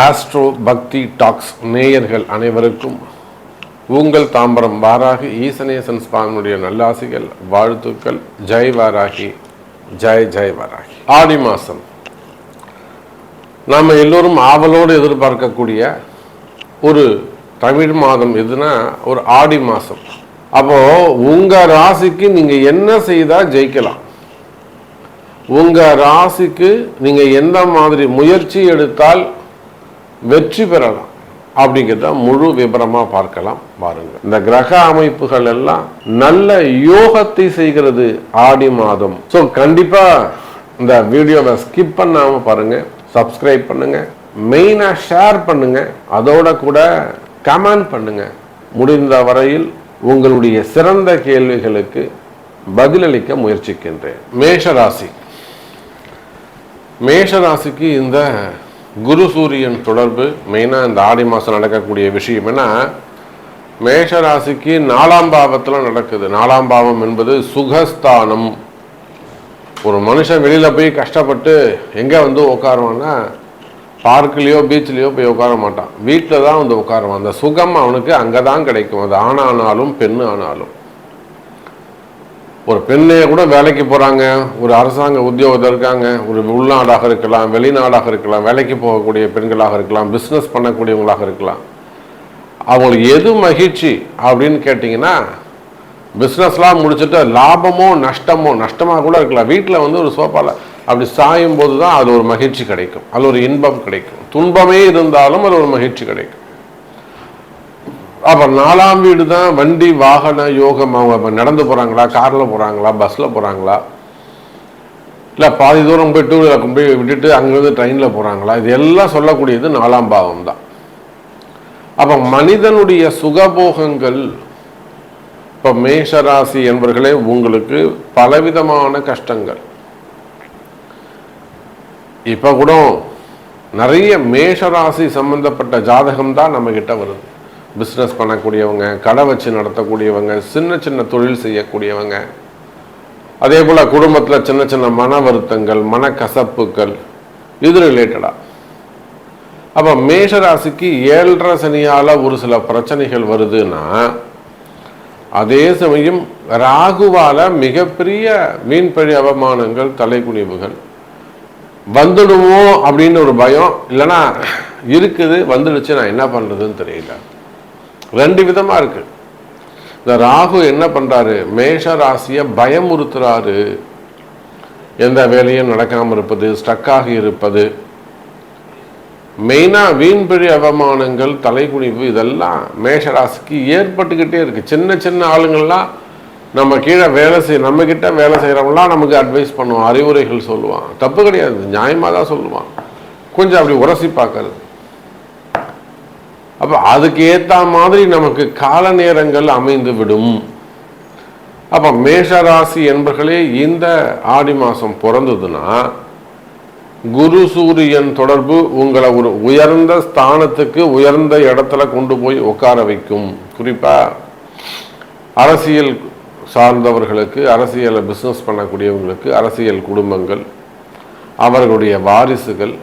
Astro பக்தி tax நேயர்கள் அனைவருக்கும் உங்கள் தாம்பரம் வாராகி ஈசனேசன் சுவாமியுடைய நல்லாசிகள் வாழ்த்துக்கள். ஜெய் வாராகி, ஜெய் ஜெய் வாராகி. ஆடி மாதம் நாம் எல்லோரும் ஆவலோடு எதிர்பார்க்கக்கூடிய ஒரு தமிழ் மாதம் எதுனா ஒரு ஆடி மாதம். அப்போது உங்கள் ராசிக்கு நீங்கள் என்ன செய்தால் ஜெயிக்கலாம், உங்கள் ராசிக்கு நீங்கள் எந்த மாதிரி முயற்சி எடுத்தால் வெற்றி பெறலாம் அப்படிங்கிறத முழு விபரமாக பார்க்கலாம் பாருங்க. இந்த கிரக அமைப்புகள் எல்லாம் நல்ல யோகத்தை செய்கிறது ஆடி மாதம். ஸோ கண்டிப்பாக இந்த வீடியோவை ஸ்கிப் பண்ணாமல் பாருங்க, சப்ஸ்கிரைப் பண்ணுங்க, மெயினாக ஷேர் பண்ணுங்க, அதோட கூட கமெண்ட் பண்ணுங்க. முடிந்த வரையில் உங்களுடைய சிறந்த கேள்விகளுக்கு பதிலளிக்க முயற்சிக்கின்றேன். மேஷராசி. மேஷராசிக்கு இந்த குரு சூரியன் தொடர்பு மெயினாக இந்த ஆடி மாதம் நடக்கக்கூடிய விஷயம் என்ன, மேஷராசிக்கு 4ஆம் பாவத்தில் நடக்குது. 4ஆம் பாவம் என்பது சுகஸ்தானம். ஒரு மனுஷன் வெளியில் போய் கஷ்டப்பட்டு எங்கே உட்காருவான்னா பார்க்லேயோ பீச்லேயோ போய் உட்கார மாட்டான், வீட்டில் தான் உட்காருவான். அந்த சுகம் அவனுக்கு அங்கே தான் கிடைக்கும். அது ஆணானாலும் பெண்ணு ஆனாலும். ஒரு பெண்ணையே கூட வேலைக்கு போகிறாங்க, ஒரு அரசாங்க உத்தியோகத்தில் இருக்காங்க, ஒரு உள்நாடாக இருக்கலாம், வெளிநாடாக இருக்கலாம், வேலைக்கு போகக்கூடிய பெண்களாக இருக்கலாம், பிஸ்னஸ் பண்ணக்கூடியவங்களாக இருக்கலாம். அவங்களுக்கு எது மகிழ்ச்சி அப்படின்னு கேட்டிங்கன்னா, பிஸ்னஸ்லாம் முடிச்சுட்டு லாபமோ நஷ்டமாக கூட இருக்கலாம், வீட்டில் ஒரு சோஃபாவில் அப்படி சாயும் போது தான் அது ஒரு மகிழ்ச்சி கிடைக்கும், அது ஒரு இன்பம் கிடைக்கும். துன்பமே இருந்தாலும் அது ஒரு மகிழ்ச்சி கிடைக்கும். அப்போ 4ஆம் வீடு தான் வண்டி வாகன யோகம். அவங்க நடந்து போகிறாங்களா, காரில் போகிறாங்களா, பஸ்ஸில் போகிறாங்களா, இல்லை பாதி தூரம் போய் 2 வீலர் போய் விட்டுட்டு அங்கேருந்து ட்ரெயினில் போகிறாங்களா, இது எல்லாம் சொல்லக்கூடியது 4ஆம் பாவம் தான். அப்போ மனிதனுடைய சுகபோகங்கள். இப்போ மேஷராசி என்பவர்களே, உங்களுக்கு பலவிதமான கஷ்டங்கள். இப்போ கூட நிறைய மேஷராசி சம்பந்தப்பட்ட ஜாதகம் தான் நம்மக்கிட்ட வருது. பிஸ்னஸ் பண்ணக்கூடியவங்க, கடை வச்சு நடத்தக்கூடியவங்க, சின்ன சின்ன தொழில் செய்யக்கூடியவங்க, அதே போல் குடும்பத்தில் சின்ன சின்ன மன வருத்தங்கள், மனக்கசப்புகள், இது ரிலேட்டடாக. அப்போ மேஷராசிக்கு 7.5 சனியால் ஒரு சில பிரச்சனைகள் வருதுன்னா, அதே சமயம் ராகுவால மிகப்பெரிய வீண்பழி அவமானங்கள், தலைக்குனிவுகள் வந்துடுமோ அப்படின்னு ஒரு பயம். இல்லைன்னா இருக்குது, வந்துடுச்சு, நான் என்ன பண்ணுறதுன்னு தெரியல. 2 விதமாக இருக்கு. இந்த ராகு என்ன பண்ணுறாரு, மேஷ ராசியை பயமுறுத்துறாரு. எந்த வேலையும் நடக்காமல் இருப்பது, ஸ்டக்காகி இருப்பது, மெயினாக வீண்பழி அவமானங்கள், தலைக்குனிவு, இதெல்லாம் மேஷராசிக்கு ஏற்பட்டுக்கிட்டே இருக்கு. சின்ன சின்ன ஆளுங்கள்லாம் நம்ம கீழே நம்மக்கிட்ட வேலை செய்கிறவங்களாம் நமக்கு அட்வைஸ் பண்ணுவான், அறிவுரைகள் சொல்லுவான். தப்பு கிடையாது, நியாயமாக தான் சொல்லுவான். கொஞ்சம் அப்படி உரசி பார்க்கறது. அப்போ அதுக்கு ஏற்ற மாதிரி நமக்கு கால நேரங்கள் அமைந்து விடும். அப்போ மேஷராசி என்பர்களே, இந்த ஆடி மாதம் பிறந்ததுன்னா குரு சூரியன் தொடர்பு உங்களை ஒரு உயர்ந்த ஸ்தானத்துக்கு, உயர்ந்த இடத்துல கொண்டு போய் உட்கார வைக்கும். குறிப்பாக அரசியல் சார்ந்தவர்களுக்கு, அரசியலை பிஸ்னஸ் பண்ணக்கூடியவங்களுக்கு, அரசியல் குடும்பங்கள், அவர்களுடைய வாரிசுகள்,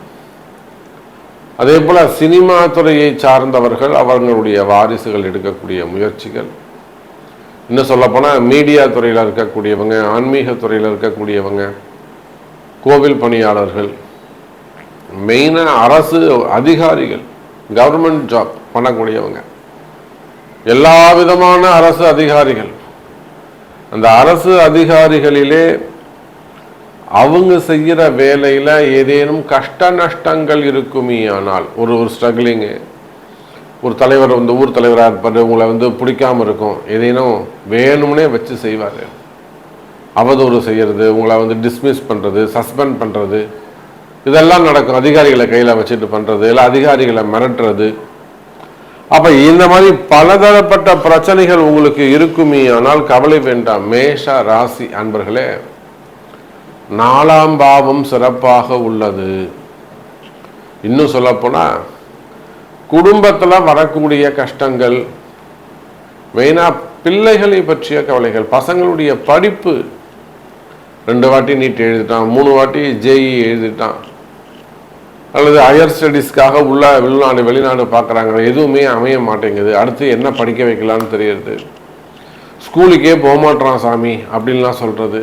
அதே போல் சினிமா துறையை சார்ந்தவர்கள், அவர்களுடைய வாரிசுகள் எடுக்கக்கூடிய முயற்சிகள், இன்னும் சொல்லப்போனால் மீடியா துறையில் இருக்கக்கூடியவங்க, ஆன்மீக துறையில் இருக்கக்கூடியவங்க, கோவில் பணியாளர்கள், மெயினாக அரசு அதிகாரிகள், கவர்மெண்ட் ஜாப் பண்ணக்கூடியவங்க, எல்லா விதமான அரசு அதிகாரிகள். அந்த அரசு அதிகாரிகளிலே அவங்க செய்கிற வேலையில் ஏதேனும் கஷ்ட நஷ்டங்கள் இருக்குமே ஆனால், ஒரு ஸ்ட்ரகிளிங்கு, ஒரு தலைவர் ஊர் தலைவராக இருப்பார், உங்களை பிடிக்காமல் இருக்கும், ஏதேனும் வேணும்னே வச்சு செய்வார். அவதூறு செய்கிறது, உங்களை டிஸ்மிஸ் பண்ணுறது, சஸ்பெண்ட் பண்ணுறது, இதெல்லாம் நடக்கும். அதிகாரிகளை கையில் வச்சுட்டு பண்ணுறது, இல்லை அதிகாரிகளை மிரட்டுறது. அப்போ இந்த மாதிரி பலதரப்பட்ட பிரச்சனைகள் உங்களுக்கு இருக்குமே ஆனால் கவலை வேண்டாம். மேஷ ராசி அன்பர்களே, 4ஆம் பாவம் சிறப்பாக உள்ளது. இன்னும் சொல்லப்போனால் குடும்பத்தில் வரக்கூடிய கஷ்டங்கள், மெயினாக பிள்ளைகளை பற்றிய கவலைகள், பசங்களுடைய படிப்பு, 2 வாட்டி நீட் எழுதிட்டான், 3 வாட்டி ஜேஇ எழுதிட்டான், அல்லது ஹையர் ஸ்டடீஸ்க்காக வெளிநாடு பார்க்குறாங்க, எதுவுமே அமைய மாட்டேங்குது, அடுத்து என்ன படிக்க வைக்கலான்னு தெரியுது, ஸ்கூலுக்கே போகமாட்டான் சாமி அப்படின்லாம் சொல்கிறது,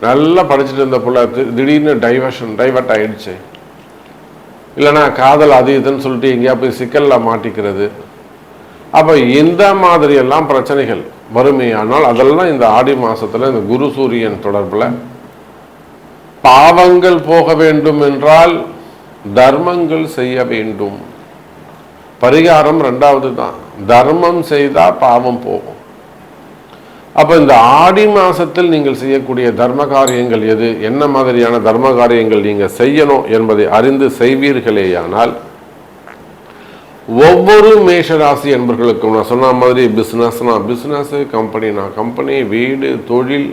நல்லா படிச்சுட்டு இருந்த பிள்ளை திடீர்னு டைவர்ட் ஆகிடுச்சு, இல்லைனா காதல் அது இதுன்னு சொல்லிட்டு எங்கேயா போய் சிக்கலில் மாட்டிக்கிறது. அப்போ இந்த மாதிரியெல்லாம் பிரச்சனைகள் வறுமையானால் அதெல்லாம் இந்த ஆடி மாதத்தில் இந்த குரு சூரியன் தொடர்பில் பாவங்கள் போக வேண்டும் என்றால் தர்மங்கள் செய்ய வேண்டும். பரிகாரம் ரெண்டாவது தான், தர்மம் செய்தால் பாவம் போகும். அப்போ இந்த ஆடி மாதத்தில் நீங்கள் செய்யக்கூடிய தர்ம காரியங்கள் எது, என்ன மாதிரியான தர்ம காரியங்கள் நீங்கள் செய்யணும் என்பதை அறிந்து செய்வீர்களேயானால் ஒவ்வொரு மேஷராசி என்பவர்களுக்கும் நான் சொன்ன மாதிரி பிஸ்னஸ்னா பிஸ்னஸ், கம்பெனினா கம்பெனி, வீடு, தொழில்,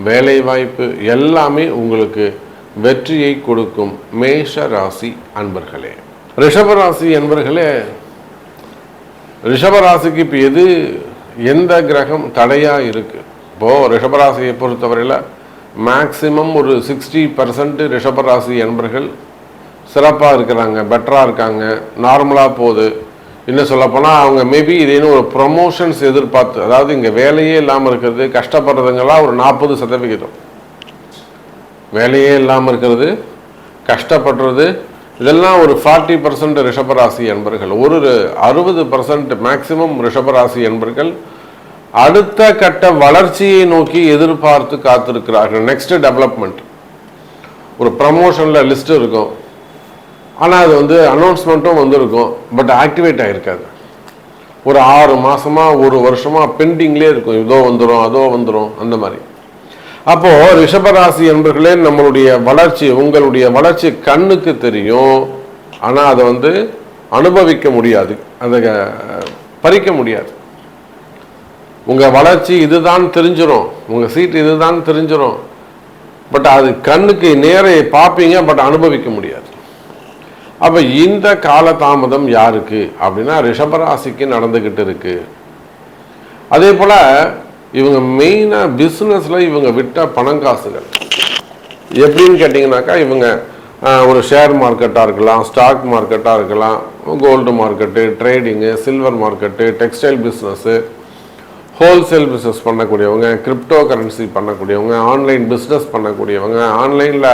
வேலைவாய்ப்பு எல்லாமே உங்களுக்கு வெற்றியை கொடுக்கும். மேஷ ராசி அன்பர்களே, ரிஷபராசி என்பர்களே, ரிஷபராசிக்கு இப்போ எந்த கிரகம் தடையாக இருக்குது? இப்போது ரிஷபராசியை பொறுத்தவரையில் மேக்சிமம் ஒரு 60% ரிஷபராசி என்பர்கள் சிறப்பாக இருக்கிறாங்க, பெட்டராக இருக்காங்க, நார்மலாக போகுது. இன்னும் சொல்லப்போனால் அவங்க மேபி இதேன்னு ஒரு ப்ரொமோஷன்ஸ் எதிர்பார்த்து, அதாவது இங்கே வேலையே இல்லாமல் இருக்கிறது, கஷ்டப்படுறதுங்கெல்லாம் ஒரு 40%, வேலையே இல்லாமல் இருக்கிறது, கஷ்டப்படுறது, இதெல்லாம் ஒரு 40% ரிஷபராசி என்பர்கள். ஒரு 60% மேக்சிமம் ரிஷபராசி என்பர்கள் அடுத்த கட்ட வளர்ச்சியை நோக்கி எதிர்பார்த்து காத்திருக்கிறார்கள். நெக்ஸ்ட் டெவலப்மெண்ட், ஒரு ப்ரமோஷனில் லிஸ்ட் இருக்கும், ஆனால் அது அனௌன்ஸ்மெண்ட்டும் வந்திருக்கும், பட் ஆக்டிவேட் ஆகிருக்காது. ஒரு 6 மாதமாக 1 வருஷமாக பெண்டிங்லேயே இருக்கும், இதோ வந்துடும் அதோ வந்துடும் அந்த மாதிரி. அப்போது ரிஷபராசி என்பர்களே, நம்மளுடைய வளர்ச்சி, உங்களுடைய வளர்ச்சி கண்ணுக்கு தெரியும், ஆனால் அதை அனுபவிக்க முடியாது, அதை பறிக்க முடியாது. உங்கள் வளர்ச்சி இதுதான் தெரிஞ்சிடும், உங்கள் சீட் இதுதான் தெரிஞ்சிடும், பட் அது கண்ணுக்கு நேரே பார்ப்பீங்க, பட் அனுபவிக்க முடியாது. அப்போ இந்த காலதாமதம் யாருக்கு அப்படின்னா ரிஷபராசிக்கு நடந்துக்கிட்டு இருக்கு. அதே போல் இவங்க மெயினாக பிஸ்னஸில் இவங்க விட்ட பணங்காசுகள் எப்படின்னு கேட்டிங்கனாக்கா, இவங்க ஒரு ஷேர் மார்க்கெட்டாக இருக்கலாம், ஸ்டாக் மார்க்கெட்டாக இருக்கலாம், gold market, trading, silver market, textile business, wholesale business பண்ணக்கூடியவங்க, கிரிப்டோ கரன்சி பண்ணக்கூடியவங்க, ஆன்லைன் பிஸ்னஸ் பண்ணக்கூடியவங்க, ஆன்லைனில்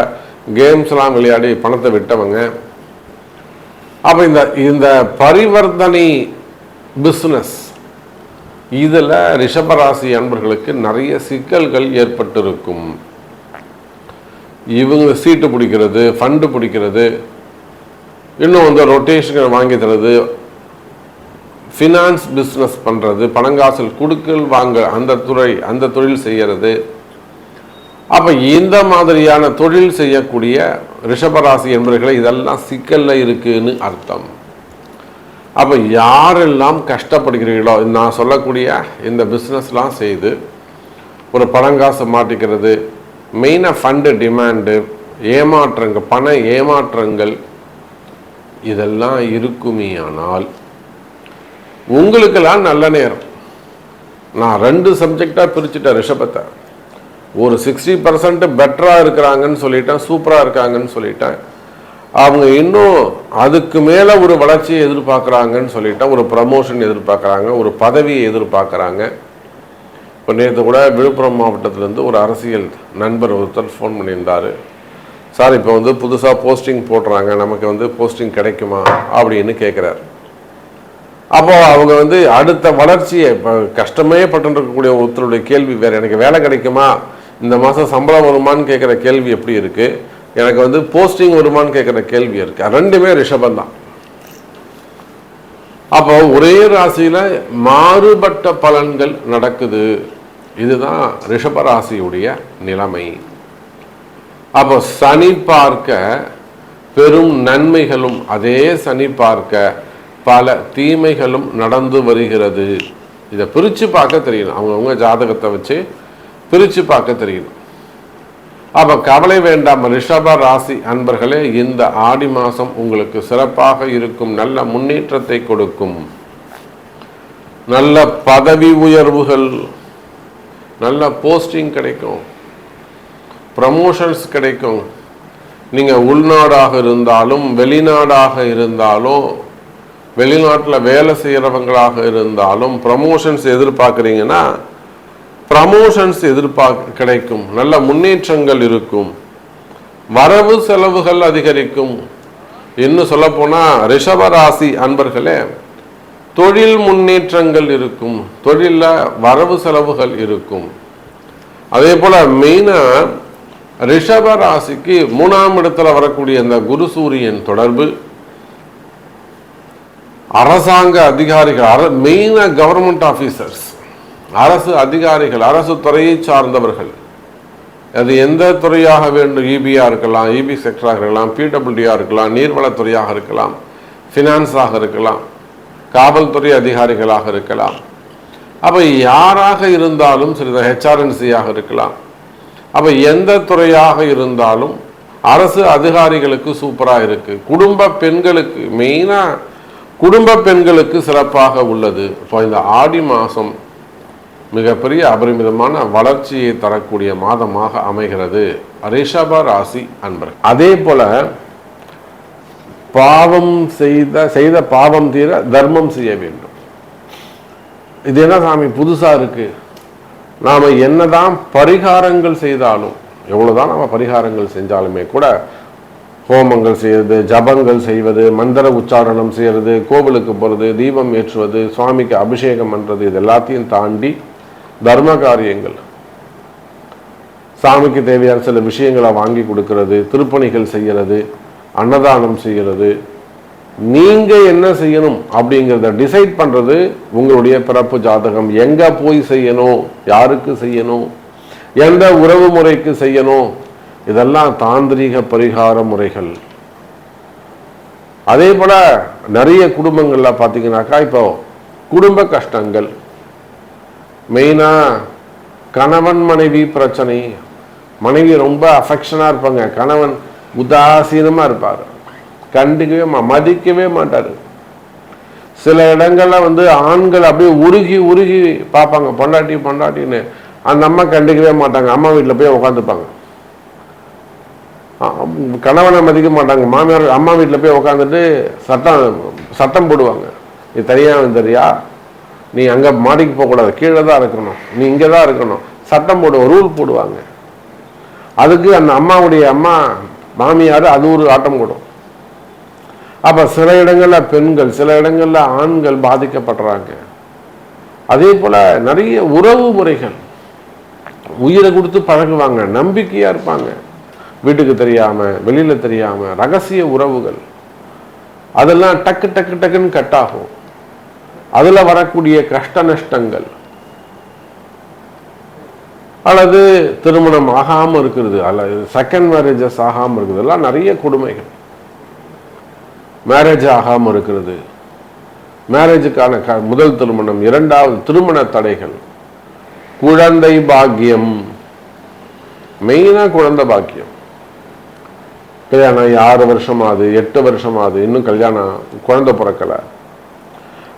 கேம்ஸ்லாம் விளையாடி பணத்தை விட்டவங்க. அப்போ இந்த பரிவர்த்தனை பிஸ்னஸ் இதில் ரிஷபராசி அன்பர்களுக்கு நிறைய சிக்கல்கள் ஏற்பட்டிருக்கும். இவங்க சீட்டு பிடிக்கிறது, ஃபண்டு பிடிக்கிறது, இன்னும் ரொட்டேஷன் வாங்கி தரது, ஃபினான்ஸ் பிஸ்னஸ் பண்ணுறது, பணங்காசல் கொடுக்கல் வாங்க அந்த தொழில் செய்கிறது. அப்போ இந்த மாதிரியான தொழில் செய்யக்கூடிய ரிஷபராசி என்பவர்களை இதெல்லாம் சிக்கலில் இருக்குன்னு அர்த்தம். அப்போ யாரெல்லாம் கஷ்டப்படுகிறீர்களோ, நான் சொல்லக்கூடிய இந்த பிஸ்னஸ்லாம் செய்து ஒரு பணங்காசை மாட்டிக்கிறது, மெயினாக ஃபண்டு டிமாண்டு, ஏமாற்றங்கள், பண ஏமாற்றங்கள் இதெல்லாம் இருக்குமே ஆனால் உங்களுக்கெல்லாம் நல்ல நேரம். நான் 2 சப்ஜெக்டாக பிரிச்சுட்டேன் ரிஷபத்தை. ஒரு 60% பெட்டராக இருக்கிறாங்கன்னு சொல்லிட்டேன், சூப்பராக இருக்காங்கன்னு சொல்லிட்டேன். அவங்க இன்னும் அதுக்கு மேலே ஒரு வளர்ச்சியை எதிர்பார்க்குறாங்கன்னு சொல்லிட்டேன், ஒரு ப்ரமோஷன் எதிர்பார்க்குறாங்க, ஒரு பதவியை எதிர்பார்க்குறாங்க. இப்போ நேற்று கூட விழுப்புரம் மாவட்டத்திலேருந்து ஒரு அரசியல் நண்பர் ஒருத்தர் ஃபோன் பண்ணியிருந்தார். சார் இப்போ புதுசாக போஸ்டிங் போடுறாங்க, நமக்கு போஸ்டிங் கிடைக்குமா அப்படின்னு கேட்குறாரு. அப்போது அவங்க அடுத்த வளர்ச்சியை இப்போ கஷ்டமே பட்டுருக்கக்கூடிய ஒருத்தருடைய கேள்வி வேறு, எனக்கு வேலை கிடைக்குமா, இந்த மாதம் சம்பளம் வருமானு கேட்குற கேள்வி எப்படி இருக்குது, எனக்கு போஸ்டிங் வருமானு கேட்குற கேள்வி இருக்குது. ரெண்டுமே ரிஷபந்தான். அப்போ ஒரே ராசியில் மாறுபட்ட பலன்கள் நடக்குது. இதுதான் ரிஷபராசியுடைய நிலைமை. அப்போ சனி பார்க்க பெரும் நன்மைகளும், அதே சனி பார்க்க பல தீமைகளும் நடந்து வருகிறது. இதை பிரித்து பார்க்க தெரியணும், அவங்கவுங்க ஜாதகத்தை வச்சு பிரித்து பார்க்க தெரியணும். அப்போ கவலை வேண்டாம் ரிஷப ராசி அன்பர்களே, இந்த ஆடி மாதம் உங்களுக்கு சிறப்பாக இருக்கும், நல்ல முன்னேற்றத்தை கொடுக்கும், நல்ல பதவி உயர்வுகள், நல்ல போஸ்டிங் கிடைக்கும், ப்ரமோஷன்ஸ் கிடைக்கும். நீங்கள் உள்நாடாக இருந்தாலும் வெளிநாடாக இருந்தாலும் வெளிநாட்டில் வேலை செய்கிறவங்களாக இருந்தாலும் ப்ரமோஷன்ஸ் எதிர்பார்க்குறீங்கன்னா ப்ரமோஷன்ஸ் கிடைக்கும், நல்ல முன்னேற்றங்கள் இருக்கும், வரவு செலவுகள் அதிகரிக்கும். இன்னும் சொல்ல போனா ரிஷபராசி அன்பர்களே, தொழில் முன்னேற்றங்கள் இருக்கும், தொழிலில் வரவு செலவுகள் இருக்கும். அதே போல மெயினா ரிஷபராசிக்கு 3ஆம் இடத்துல வரக்கூடிய இந்த குரு சூரியன் தொடர்பு, அரசாங்க அதிகாரிகள், மெயினா கவர்மெண்ட் ஆபீசர்ஸ், அரசு அதிகாரிகள், அரசு துறையை சார்ந்தவர்கள், அது எந்த துறையாக வேண்டும், இபியா இருக்கலாம், இபி செக்டராக இருக்கலாம், பிடபிள்யூடியா இருக்கலாம், நீர்வளத்துறையாக இருக்கலாம், ஃபினான்ஸாக இருக்கலாம், காவல்துறை அதிகாரிகளாக இருக்கலாம். அப்போ யாராக இருந்தாலும் சரி, ஹெச்ஆர்என்சியாக இருக்கலாம். அப்போ எந்த துறையாக இருந்தாலும் அரசு அதிகாரிகளுக்கு சூப்பராக இருக்கு. குடும்ப பெண்களுக்கு, மெயினாக குடும்ப பெண்களுக்கு சிறப்பாக உள்ளது. இப்போ இந்த ஆடி மாதம் மிகப்பெரிய அபரிமிதமான வளர்ச்சியை தரக்கூடிய மாதமாக அமைகிறது ரிஷப ராசி அன்பர்கள். அதே போல பாவம் செய்த பாவம் தீர தர்மம் செய்ய வேண்டும். இது என்ன சாமி புதுசா இருக்கு? நாம என்னதான் பரிகாரங்கள் செய்தாலும், எவ்வளவுதான் நாம பரிகாரங்கள் செஞ்சாலுமே கூட, ஹோமங்கள் செய்வது, ஜபங்கள் செய்வது, மந்திர உச்சாரணம் செய்யறது, கோவிலுக்கு போறது, தீபம் ஏற்றுவது, சுவாமிக்கு அபிஷேகம் பண்றது, இது எல்லாத்தையும் தாண்டி தர்ம காரியங்கள், சாமிக்கு தேவையான சில விஷயங்களை வாங்கி கொடுக்கறது, திருப்பணிகள் செய்யறது, அன்னதானம் செய்யறது, நீங்க என்ன செய்யணும் அப்படிங்கிறத டிசைட் பண்றது உங்களுடைய பிறப்பு ஜாதகம். எங்க போய் செய்யணும், யாருக்கு செய்யணும், எந்த உறவு முறைக்கு செய்யணும், இதெல்லாம் தாந்திரீக பரிகார முறைகள். அதே போல நிறைய குடும்பங்கள்ல பார்த்தீங்கன்னாக்கா இப்போ குடும்ப கஷ்டங்கள், மெயினா கணவன் மனைவி பிரச்சனை. மனைவி ரொம்ப அஃபெக்ஷனா இருப்பாங்க, கணவன் உதாசீனமா இருப்பார், கண்டுக்கவே மதிக்கவே மாட்டாரு. சில இடங்கள்ல ஆண்கள் அப்படியே உருகி உருகி பார்ப்பாங்க, பொண்டாட்டின்னு. அந்த அம்மா கண்டுக்கவே மாட்டாங்க, அம்மா வீட்டில் போய் உட்காந்துப்பாங்க. கணவனை மதிக்க மாட்டாங்க, மாமியார் அம்மா வீட்டில் போய் உட்காந்துட்டு சட்டம் போடுவாங்க. நீ தனியாக தெரியா, நீ அங்கே மாடிக்கு போகக்கூடாது, கீழே தான் இருக்கணும், நீ இங்கே தான் இருக்கணும், சட்டம் போடுவோம், ரூல் போடுவாங்க. அதுக்கு அந்த அம்மாவுடைய அம்மா மாமியார் அது ஒரு ஆட்டம் போடும். அப்போ சில இடங்களில் பெண்கள், சில இடங்களில் ஆண்கள் பாதிக்கப்படுறாங்க. அதே போல் நிறைய உறவு முறைகள், உயிரை கொடுத்து பழகுவாங்க, நம்பிக்கையாக இருப்பாங்க, வீட்டுக்கு தெரியாமல் வெளியில் தெரியாமல் ரகசிய உறவுகள், அதெல்லாம் டக்கு டக்கு டக்குன்னு கட் ஆகும். அதில் வரக்கூடிய கஷ்ட நஷ்டங்கள், அல்லது திருமணம் ஆகாமல் இருக்கிறது, அல்லது செகண்ட் மேரேஜஸ் ஆகாமல் இருக்கிறது, எல்லாம் நிறைய கொடுமைகள். மேரேஜ் ஆகாமல் இருக்கிறது, மேரேஜுக்கான முதல் திருமணம், இரண்டாவது திருமண தடைகள், குழந்தை பாக்கியம், மெயினாக குழந்தை பாக்கியம். கல்யாணம் 6 வருஷமாவது 8 வருஷமாவது இன்னும் கல்யாணம் குழந்தை பிறக்கலை.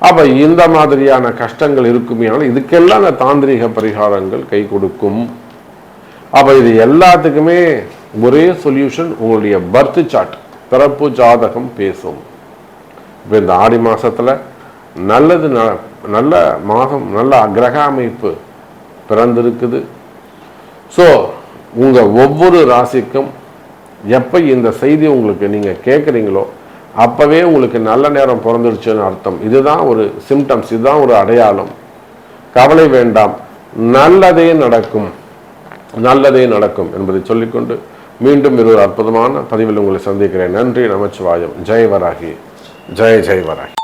அப்போ இந்த மாதிரியான கஷ்டங்கள் இருக்குமே, ஆனால் இதுக்கெல்லாம் அந்த தாந்திரிக பரிகாரங்கள் கை கொடுக்கும். அப்போ இது எல்லாத்துக்குமே ஒரே சொல்யூஷன், உங்களுடைய பர்த் சார்ட், பிறப்பு ஜாதகம் பேசும். இப்போ இந்த ஆடி மாதத்தில் நல்லது, நல்ல மாதம், நல்ல கிரக அமைப்பு பிறந்திருக்குது. ஸோ உங்கள் ஒவ்வொரு ராசிக்கும் எப்போ இந்த செய்தி உங்களுக்கு நீங்கள் கேட்குறீங்களோ அப்பவே உங்களுக்கு நல்ல நேரம் பிறந்துடுச்சுன்னு அர்த்தம். இதுதான் ஒரு சிம்டம்ஸ், இதுதான் ஒரு அடையாளம். கவலை வேண்டாம், நல்லதே நடக்கும், நல்லதே நடக்கும் என்பதை சொல்லிக்கொண்டு மீண்டும் ஒரு அற்புதமான பதிவில் உங்களை சந்திக்கிறேன். நன்றி, நமச்சிவாயம். ஜெய் வராகி, ஜெய் ஜெய் வராகி.